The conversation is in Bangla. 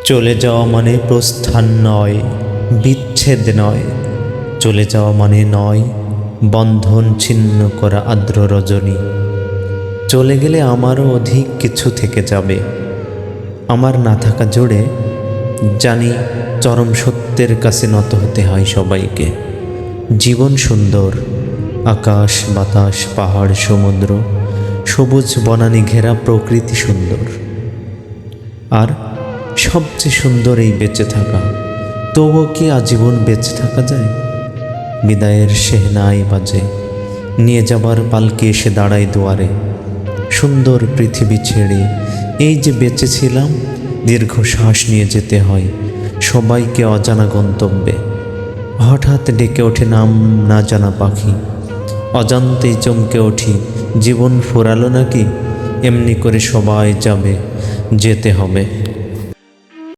চলে যাওয়া মানে প্রস্থান নয়, বিচ্ছেদ নয়। চলে যাওয়া মানে নয় বন্ধন ছিন্ন করা আর্দ্র রজনী। চলে গেলে আমারও অধিক কিছু থেকে যাবে। আমার না থাকা জুড়ে জানি চরম সত্যের কাছে নত হতে হয় সবাইকে। জীবন সুন্দর, আকাশ বাতাস পাহাড় সমুদ্র, সবুজ বনানী ঘেরা প্রকৃতি সুন্দর। আর সবচেয়ে সুন্দর এই বেঁচে থাকা। তবুও কি আজীবন বেঁচে থাকা যায়? বিদায়ের শেহনাই বাজে, নিয়ে যাবার পালকি এসে দাঁড়ায় দুয়ারে। সুন্দর পৃথিবী ছেড়ে এই যে বেঁচেছিলাম, দীর্ঘ শ্বাস নিয়ে যেতে হয় সবাইকে অজানা গন্তব্যে। হঠাৎ ডেকে ওঠে নাম না জানা পাখি, অজান্তেই চমকে উঠি, জীবন ফুরালো নাকি? এমনি করে সবাই যাবে, যেতে হবে।